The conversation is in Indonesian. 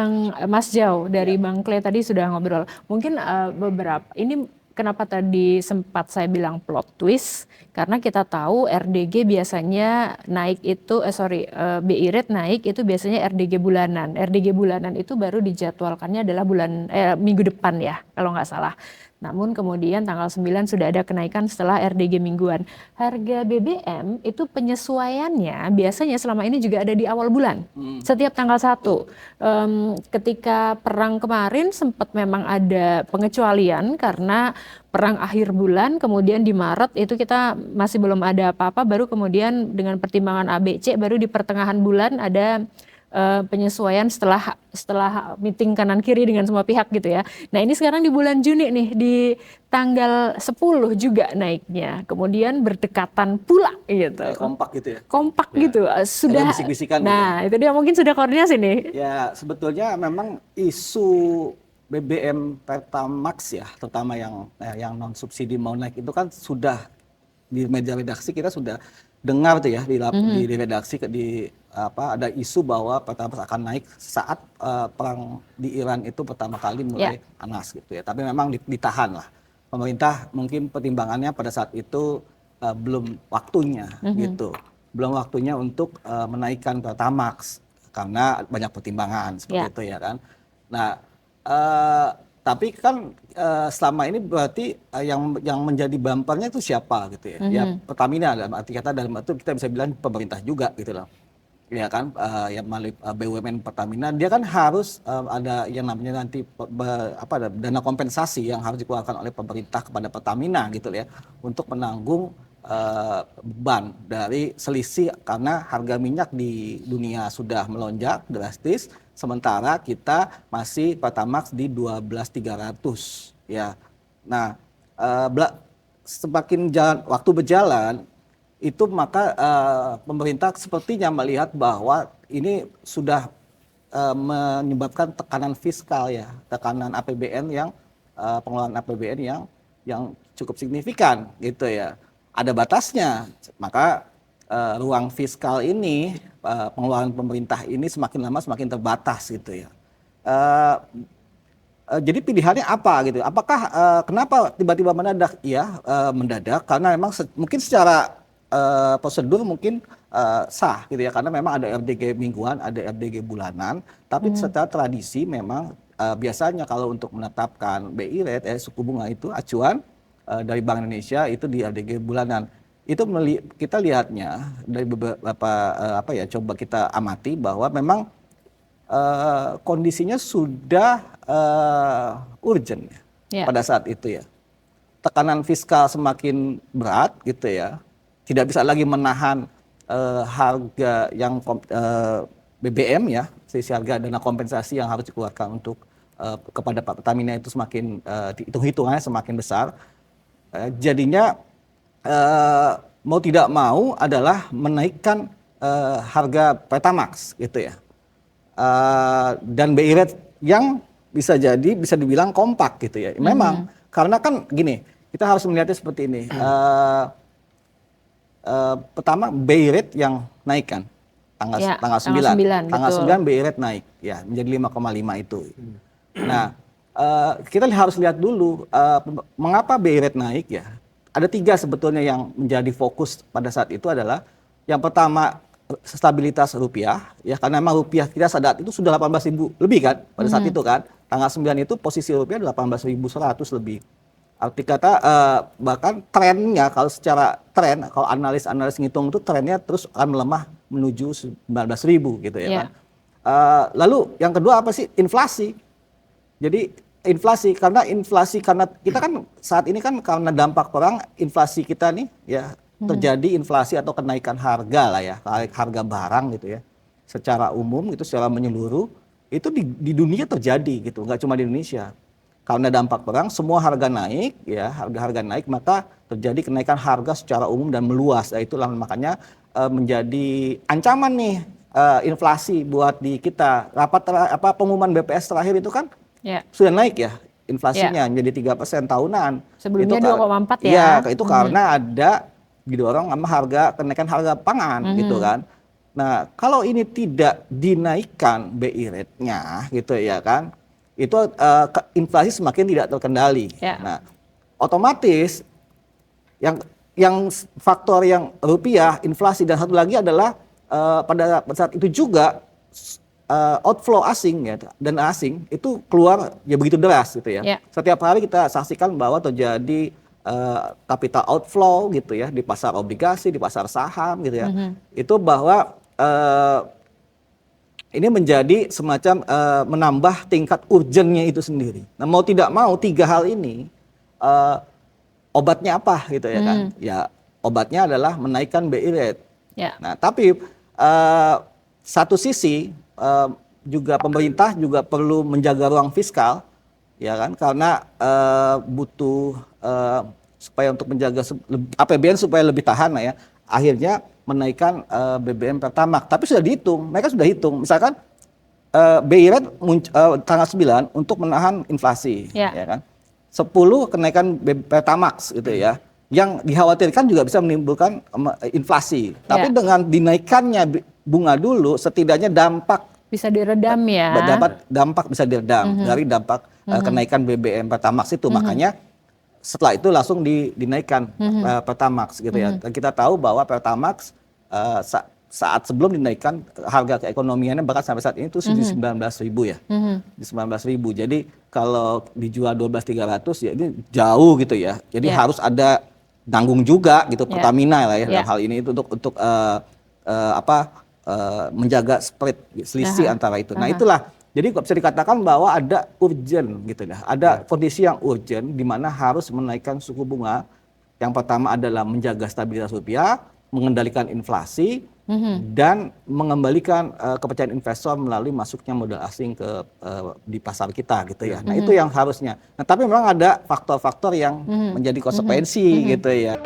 Bang Mas Jau dari Bang Clay tadi sudah ngobrol. Mungkin beberapa ini kenapa tadi sempat saya bilang plot twist karena kita tahu RDG biasanya naik itu BI rate naik itu biasanya RDG bulanan. RDG bulanan itu baru dijadwalkannya adalah minggu depan ya kalau nggak salah. Namun kemudian tanggal 9 sudah ada kenaikan setelah RDG mingguan. Harga BBM itu penyesuaiannya biasanya selama ini juga ada di awal bulan. Setiap tanggal 1. Ketika perang kemarin sempat memang ada pengecualian karena perang akhir bulan, kemudian di Maret itu kita masih belum ada apa-apa, baru kemudian dengan pertimbangan ABC baru di pertengahan bulan ada penyesuaian setelah meeting kanan kiri dengan semua pihak gitu ya. Nah ini sekarang di bulan Juni nih di tanggal 10 juga naiknya, kemudian berdekatan pula gitu. Kayak kompak gitu ya. Kompak gitu sudah. Bisik-bisikan Nah gitu. itu dia mungkin sudah koordinasi nih. Ya sebetulnya memang isu BBM Pertamax ya, terutama yang non subsidi mau naik itu kan sudah di media redaksi kita sudah dengar tuh ya di redaksi ada isu bahwa Pertamax akan naik saat perang di Iran itu pertama kali mulai panas gitu ya. Tapi memang ditahan lah. Pemerintah mungkin pertimbangannya pada saat itu belum waktunya gitu. Belum waktunya untuk menaikkan Pertamax karena banyak pertimbangan seperti itu ya kan. Nah, tapi kan selama ini berarti yang menjadi bumpernya itu siapa gitu ya? Ya Pertamina dalam arti kata dalam arti kita bisa bilang pemerintah juga gitu loh. Ya kan, yang melalui BUMN Pertamina dia kan harus ada yang namanya nanti dana kompensasi yang harus dikeluarkan oleh pemerintah kepada Pertamina gitu ya untuk menanggung beban dari selisih karena harga minyak di dunia sudah melonjak drastis sementara kita masih Pertamax di 12.300 ya. Nah, semakin waktu berjalan itu maka pemerintah sepertinya melihat bahwa ini sudah menyebabkan tekanan fiskal ya, tekanan APBN pengelolaan APBN yang cukup signifikan gitu ya. Ada batasnya, maka ruang fiskal ini pengeluaran pemerintah ini semakin lama semakin terbatas gitu ya. Jadi pilihannya apa gitu? Apakah kenapa tiba-tiba mendadak? Ya mendadak karena memang mungkin secara prosedur mungkin sah gitu ya karena memang ada RDG mingguan, ada RDG bulanan, tapi secara tradisi memang biasanya kalau untuk menetapkan BI rate suku bunga itu acuan dari Bank Indonesia itu di RDG bulanan. Itu kita lihatnya dari beberapa coba kita amati bahwa memang kondisinya sudah urgent ya pada saat itu ya. Tekanan fiskal semakin berat gitu ya. Tidak bisa lagi menahan harga yang BBM ya, sisi harga dana kompensasi yang harus dikeluarkan untuk kepada Pertamina itu semakin hitung-hitungannya semakin besar. Jadinya mau tidak mau adalah menaikkan harga Pertamax gitu ya. Dan BI rate yang bisa dibilang kompak gitu ya. Memang karena kan gini, kita harus melihatnya seperti ini. Pertama BI rate yang naik kan tanggal 9. Tanggal 9 BI rate naik ya menjadi 5,5 itu. Nah, kita harus lihat dulu mengapa BI rate naik ya. Ada 3 sebetulnya yang menjadi fokus pada saat itu adalah yang pertama stabilitas rupiah ya karena memang rupiah kita saat itu sudah 18.000 lebih kan pada saat itu kan. Tanggal 9 itu posisi rupiah 18.100 lebih. Arti kata bahkan trennya kalau secara tren kalau analis ngitung itu trennya terus akan melemah menuju 19.000 gitu ya kan. Lalu yang kedua apa sih? Inflasi. Jadi inflasi karena kita kan saat ini kan karena dampak perang inflasi kita nih ya terjadi inflasi atau kenaikan harga lah ya, harga barang gitu ya. Secara umum itu secara menyeluruh itu di dunia terjadi gitu, nggak cuma di Indonesia. Karena dampak perang semua harga naik ya, harga naik maka terjadi kenaikan harga secara umum dan meluas. Nah, itulah makanya menjadi ancaman nih inflasi buat di kita. Pengumuman BPS terakhir itu kan sudah naik ya inflasinya menjadi 3% tahunan. Sebelumnya 2,4 ya. Iya, itu karena ada didorong sama kenaikan harga pangan gitu kan. Nah, kalau ini tidak dinaikkan BI rate-nya gitu ya kan, itu inflasi semakin tidak terkendali. Ya. Nah, otomatis yang faktor yang rupiah, inflasi, dan satu lagi adalah pada saat itu juga outflow asing ya, dan asing itu keluar ya begitu deras gitu ya. Ya. Setiap hari kita saksikan bahwa terjadi capital outflow gitu ya di pasar obligasi, di pasar saham gitu ya. Itu bahwa ini menjadi semacam menambah tingkat urgennya itu sendiri. Nah, mau tidak mau tiga hal ini obatnya apa gitu ya kan? Ya obatnya adalah menaikkan BI rate. Ya. Nah, tapi satu sisi juga pemerintah juga perlu menjaga ruang fiskal, ya kan? Karena butuh supaya untuk menjaga APBN supaya lebih tahan lah ya. Akhirnya menaikkan BBM Pertamax. Tapi sudah dihitung, mereka sudah hitung. Misalkan BI rate tanggal 9 untuk menahan inflasi, ya kan? 10 kenaikan Pertamax gitu ya. Yang dikhawatirkan juga bisa menimbulkan inflasi. Tapi dengan dinaikannya bunga dulu, setidaknya dampak bisa diredam ya. Dampak bisa diredam dari dampak kenaikan BBM Pertamax itu. Makanya setelah itu langsung dinaikkan Pertamax gitu ya. Dan kita tahu bahwa Pertamax saat sebelum dinaikkan harga keekonomiannya bahkan sampai saat ini tuh di 19.000 ya. Di 19.000. Jadi kalau dijual 12.300 ya ini jauh gitu ya. Jadi harus ada nanggung juga gitu Pertamina lah ya dalam hal ini itu untuk menjaga spread selisih antara itu. Nah, itulah. Jadi bisa dikatakan bahwa ada urgent gitu ya. Ada kondisi yang urgent di mana harus menaikkan suku bunga. Yang pertama adalah menjaga stabilitas rupiah, mengendalikan inflasi, dan mengembalikan kepercayaan investor melalui masuknya modal asing di pasar kita gitu ya. Nah, itu yang harusnya. Nah, tapi memang ada faktor-faktor yang menjadi konsekuensi gitu ya.